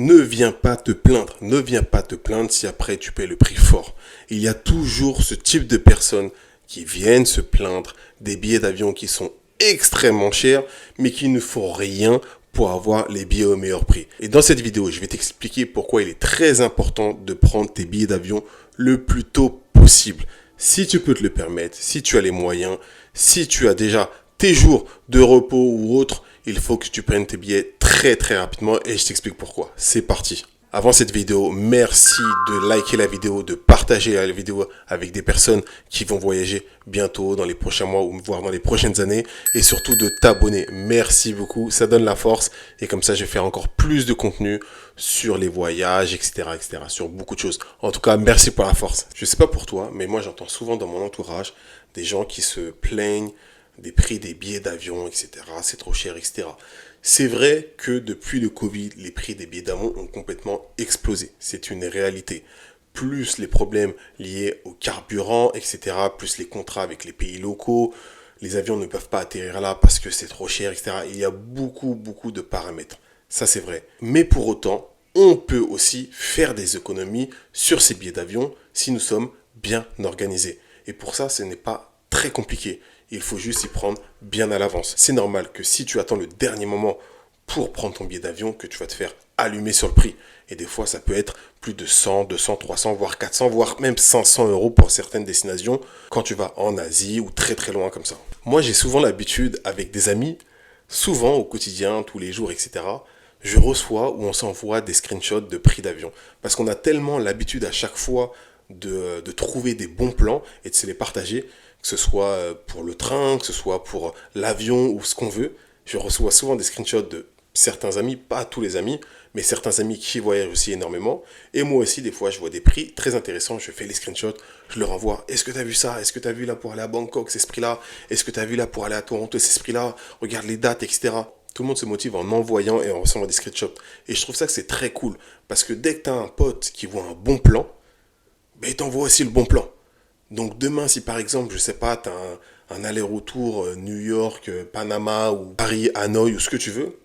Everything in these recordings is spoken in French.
Ne viens pas te plaindre, ne viens pas te plaindre si après tu payes le prix fort. Il y a toujours ce type de personnes qui viennent se plaindre des billets d'avion qui sont extrêmement chers, mais qui ne font rien pour avoir les billets au meilleur prix. Et dans cette vidéo, je vais t'expliquer pourquoi il est très important de prendre tes billets d'avion le plus tôt possible. Si tu peux te le permettre, si tu as les moyens, si tu as déjà tes jours de repos ou autres, il faut que tu prennes tes billets très rapidement et je t'explique pourquoi. C'est parti. Avant cette vidéo, merci de liker la vidéo, de partager la vidéo avec des personnes qui vont voyager bientôt dans les prochains mois ou voire dans les prochaines années et surtout de t'abonner. Merci beaucoup, ça donne la force et comme ça je vais faire encore plus de contenu sur les voyages, etc., sur beaucoup de choses. En tout cas, merci pour la force. Je sais pas pour toi, mais moi j'entends souvent dans mon entourage des gens qui se plaignent des prix des billets d'avion, etc. C'est trop cher, etc. C'est vrai que depuis le Covid, les prix des billets d'avion ont complètement explosé. C'est une réalité. Plus les problèmes liés au carburant, etc., plus les contrats avec les pays locaux, les avions ne peuvent pas atterrir là parce que c'est trop cher, etc. Il y a beaucoup de paramètres. Ça, c'est vrai. Mais pour autant, on peut aussi faire des économies sur ces billets d'avion si nous sommes bien organisés. Et pour ça, ce n'est pas très compliqué. Il faut juste y prendre bien à l'avance. C'est normal que si tu attends le dernier moment pour prendre ton billet d'avion, que tu vas te faire allumer sur le prix. Et des fois, ça peut être plus de 100, 200, 300, voire 400, voire même 500 euros pour certaines destinations quand tu vas en Asie ou très loin comme ça. Moi, j'ai souvent l'habitude avec des amis, souvent au quotidien, tous les jours, etc., je reçois ou on s'envoie des screenshots de prix d'avion. Parce qu'on a tellement l'habitude à chaque fois de trouver des bons plans et de se les partager, que ce soit pour le train, que ce soit pour l'avion ou ce qu'on veut. Je reçois souvent des screenshots de certains amis, pas tous les amis, mais certains amis qui voyagent aussi énormément. Et moi aussi, des fois, je vois des prix très intéressants, je fais les screenshots, je leur envoie. Est-ce que tu as vu ça? Est-ce que tu as vu là pour aller à Bangkok, c'est ce prix-là? Est-ce que tu as vu là pour aller à Toronto, c'est ce prix-là? Regarde les dates, etc. Tout le monde se motive en envoyant et en recevant des screenshots. Et je trouve ça que c'est très cool. Parce que dès que tu as un pote qui voit un bon plan, ben, il t'envoie aussi le bon plan. Donc demain, si par exemple, je sais pas, tu as un aller-retour New York, Panama ou Paris, Hanoï ou ce que tu veux,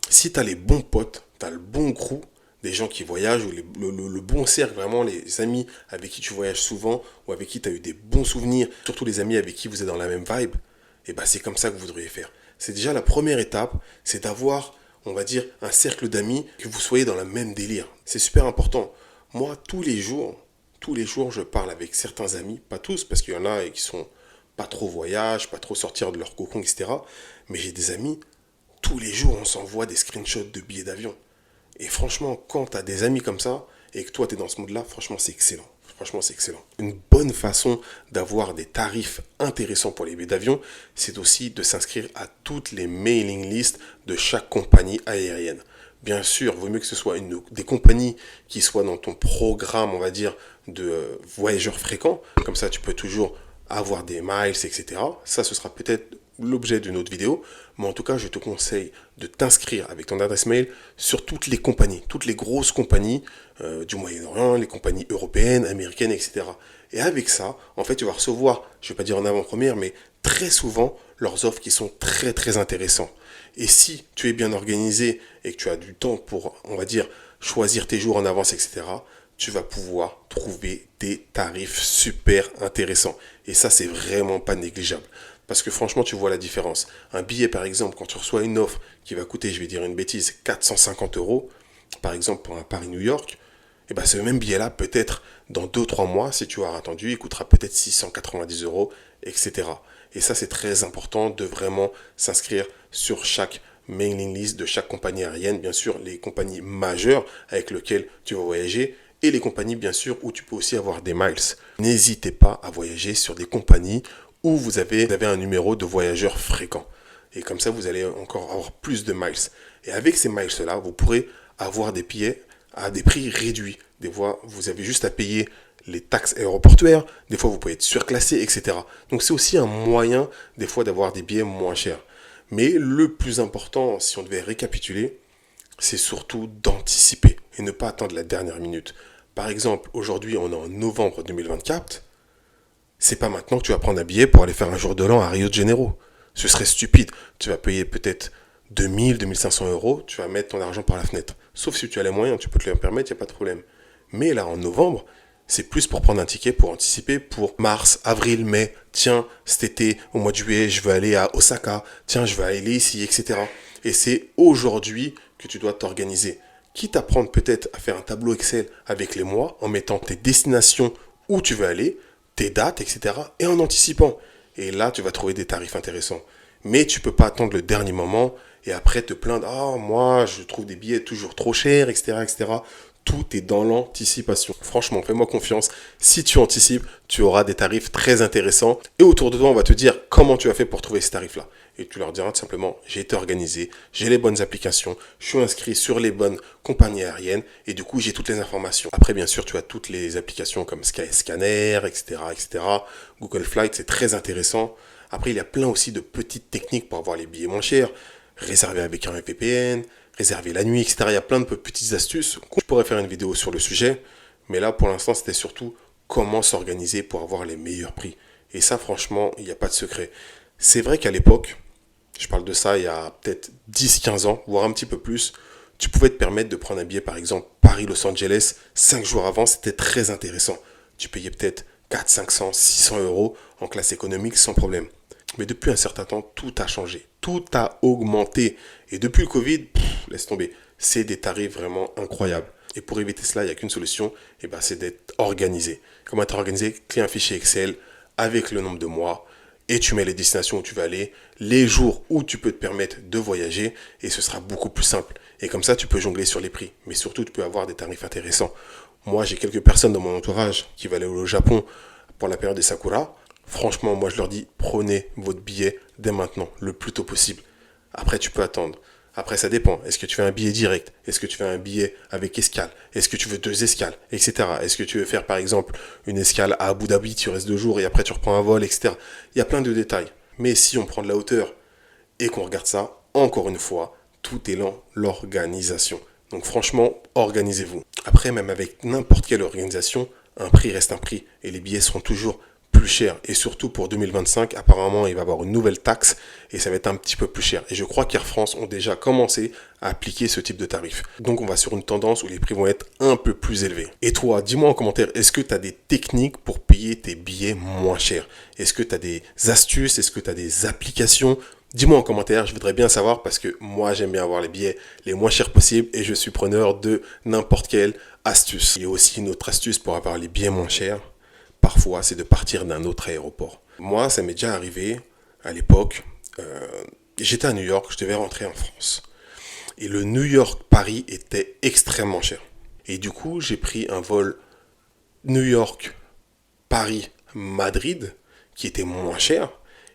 si tu as les bons potes, tu as le bon crew, des gens qui voyagent, ou le bon cercle, vraiment les amis avec qui tu voyages souvent, ou avec qui tu as eu des bons souvenirs, surtout les amis avec qui vous êtes dans la même vibe, et ben c'est comme ça que vous devriez faire. C'est déjà la première étape, c'est d'avoir, on va dire, un cercle d'amis, que vous soyez dans le même délire. C'est super important. Moi, tous les jours, je parle avec certains amis, pas tous, parce qu'il y en a qui sont pas trop voyage, pas trop sortir de leur cocon, etc. Mais j'ai des amis, tous les jours, on s'envoie des screenshots de billets d'avion. Et franchement, quand tu as des amis comme ça, et que toi, tu es dans ce mode-là, franchement, c'est excellent. Franchement, c'est excellent. Une bonne façon d'avoir des tarifs intéressants pour les billets d'avion, c'est aussi de s'inscrire à toutes les mailing lists de chaque compagnie aérienne. Bien sûr, il vaut mieux que ce soit des compagnies qui soient dans ton programme, on va dire, de voyageurs fréquents. Comme ça, tu peux toujours avoir des miles, etc. Ça, ce sera peut-être l'objet d'une autre vidéo. Mais en tout cas, je te conseille de t'inscrire avec ton adresse mail sur toutes les compagnies, toutes les grosses compagnies du Moyen-Orient, les compagnies européennes, américaines, etc. Et avec ça, en fait, tu vas recevoir, je ne vais pas dire en avant-première, mais très souvent, leurs offres qui sont très intéressantes. Et si tu es bien organisé et que tu as du temps pour, on va dire, choisir tes jours en avance, etc., tu vas pouvoir trouver des tarifs super intéressants. Et ça, c'est vraiment pas négligeable. Parce que franchement, tu vois la différence. Un billet, par exemple, quand tu reçois une offre qui va coûter, je vais dire une bêtise, 450 euros, par exemple pour un Paris-New York, et ben ce même billet-là, peut-être dans 2-3 mois, si tu as attendu, il coûtera peut-être 690 euros, etc. Et ça, c'est très important de vraiment s'inscrire sur chaque mailing list de chaque compagnie aérienne, bien sûr, les compagnies majeures avec lesquelles tu vas voyager, et les compagnies, bien sûr, où tu peux aussi avoir des miles. N'hésitez pas à voyager sur des compagnies où vous avez un numéro de voyageur fréquent. Et comme ça, vous allez encore avoir plus de miles. Et avec ces miles-là, vous pourrez avoir des billets à des prix réduits. Des fois, vous avez juste à payer les taxes aéroportuaires. Des fois, vous pouvez être surclassé, etc. Donc, c'est aussi un moyen, des fois, d'avoir des billets moins chers. Mais le plus important, si on devait récapituler, c'est surtout d'anticiper et ne pas attendre la dernière minute. Par exemple, aujourd'hui, on est en novembre 2024. C'est pas maintenant que tu vas prendre un billet pour aller faire un jour de l'an à Rio de Janeiro. Ce serait stupide. Tu vas payer peut-être 2000, 2500 euros, tu vas mettre ton argent par la fenêtre. Sauf si tu as les moyens, tu peux te le permettre, il n'y a pas de problème. Mais là, en novembre, c'est plus pour prendre un ticket, pour anticiper pour mars, avril, mai. Tiens, cet été, au mois de juillet, je veux aller à Osaka. Tiens, je veux aller ici, etc. Et c'est aujourd'hui que tu dois t'organiser. Quitte à prendre peut-être à faire un tableau Excel avec les mois, en mettant tes destinations où tu veux aller, tes dates, etc. et en anticipant. Et là, tu vas trouver des tarifs intéressants. Mais tu peux pas attendre le dernier moment et après te plaindre, ah, moi, je trouve des billets toujours trop chers, etc., etc. Tout est dans l'anticipation. Franchement, fais-moi confiance. Si tu anticipes, tu auras des tarifs très intéressants. Et autour de toi, on va te dire comment tu as fait pour trouver ces tarifs-là. Et tu leur diras tout simplement, j'ai été organisé, j'ai les bonnes applications, je suis inscrit sur les bonnes compagnies aériennes et du coup, j'ai toutes les informations. Après, bien sûr, tu as toutes les applications comme Skyscanner, etc., etc. Google Flight, c'est très intéressant. Après, il y a plein aussi de petites techniques pour avoir les billets moins chers. Réserver avec un VPN, réserver la nuit, etc. Il y a plein de petites astuces. Je pourrais faire une vidéo sur le sujet, mais là, pour l'instant, c'était surtout comment s'organiser pour avoir les meilleurs prix. Et ça, franchement, il n'y a pas de secret. C'est vrai qu'à l'époque, je parle de ça il y a peut-être 10-15 ans, voire un petit peu plus, tu pouvais te permettre de prendre un billet, par exemple, Paris-Los Angeles, 5 jours avant, c'était très intéressant. Tu payais peut-être 400, 500, 600 euros en classe économique sans problème. Mais depuis un certain temps, tout a changé. Tout a augmenté. Et depuis le Covid, laisse tomber. C'est des tarifs vraiment incroyables. Et pour éviter cela, il n'y a qu'une solution, et ben, c'est d'être organisé. Comment être organisé? Crée un fichier Excel avec le nombre de mois et tu mets les destinations où tu vas aller, les jours où tu peux te permettre de voyager et ce sera beaucoup plus simple. Et comme ça, tu peux jongler sur les prix. Mais surtout, tu peux avoir des tarifs intéressants. Moi, j'ai quelques personnes dans mon entourage qui veulent aller au Japon pour la période des Sakura. Franchement, moi, je leur dis, prenez votre billet dès maintenant, le plus tôt possible. Après, tu peux attendre. Après, ça dépend. Est-ce que tu fais un billet direct? Est-ce que tu fais un billet avec escale? Est-ce que tu veux 2 escales? Etc. Est-ce que tu veux faire, par exemple, une escale à Abu Dhabi, tu restes 2 jours et après tu reprends un vol, etc. Il y a plein de détails. Mais si on prend de la hauteur et qu'on regarde ça, encore une fois, tout est dans l'organisation. Donc franchement, organisez-vous. Après, même avec n'importe quelle organisation, un prix reste un prix et les billets seront toujours plus cher. Et surtout pour 2025, apparemment, il va y avoir une nouvelle taxe et ça va être un petit peu plus cher. Et je crois qu'Air France ont déjà commencé à appliquer ce type de tarif. Donc, on va sur une tendance où les prix vont être un peu plus élevés. Et toi, dis-moi en commentaire, est-ce que tu as des techniques pour payer tes billets moins chers? Est-ce que tu as des astuces? Est-ce que tu as des applications? Dis-moi en commentaire, je voudrais bien savoir parce que moi, j'aime bien avoir les billets les moins chers possibles et je suis preneur de n'importe quelle astuce. Il y a aussi une autre astuce pour avoir les billets moins chers. Parfois, c'est de partir d'un autre aéroport. Moi, ça m'est déjà arrivé à l'époque. J'étais à New York, je devais rentrer en France. Et le New York-Paris était extrêmement cher. Et du coup, j'ai pris un vol New York-Paris-Madrid qui était moins cher.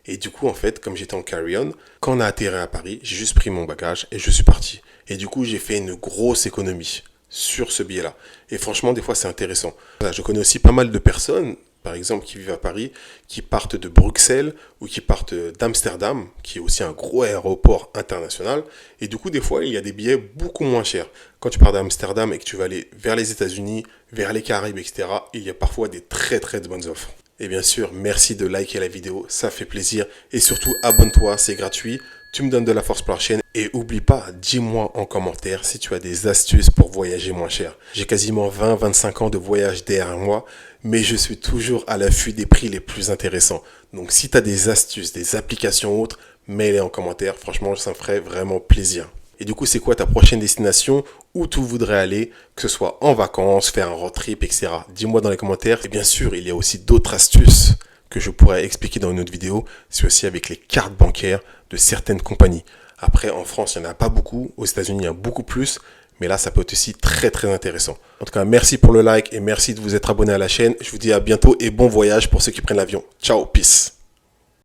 Et du coup, en fait, comme j'étais en carry-on, quand on a atterri à Paris, j'ai juste pris mon bagage et je suis parti. Et du coup, j'ai fait une grosse économie sur ce billet-là. Et franchement, des fois, c'est intéressant. Voilà, je connais aussi pas mal de personnes, par exemple, qui vivent à Paris, qui partent de Bruxelles ou qui partent d'Amsterdam, qui est aussi un gros aéroport international. Et du coup, des fois, il y a des billets beaucoup moins chers. Quand tu pars d'Amsterdam et que tu vas aller vers les États-Unis, vers les Caraïbes, etc., il y a parfois des très très bonnes offres. Et bien sûr, merci de liker la vidéo, ça fait plaisir. Et surtout, abonne-toi, c'est gratuit. Tu me donnes de la force pour la chaîne. Et oublie pas, dis-moi en commentaire si tu as des astuces pour voyager moins cher. J'ai quasiment 20-25 ans de voyage derrière moi, mais je suis toujours à l'affût des prix les plus intéressants. Donc si tu as des astuces, des applications ou autres, mets-les en commentaire. Franchement, ça me ferait vraiment plaisir. Et du coup, c'est quoi ta prochaine destination? Où tu voudrais aller, que ce soit en vacances, faire un road trip, etc. Dis-moi dans les commentaires. Et bien sûr, il y a aussi d'autres astuces que je pourrais expliquer dans une autre vidéo. C'est aussi avec les cartes bancaires de certaines compagnies. Après, en France, il n'y en a pas beaucoup. Aux États-Unis, il y en a beaucoup plus. Mais là, ça peut être aussi très, très intéressant. En tout cas, merci pour le like et merci de vous être abonné à la chaîne. Je vous dis à bientôt et bon voyage pour ceux qui prennent l'avion. Ciao, peace.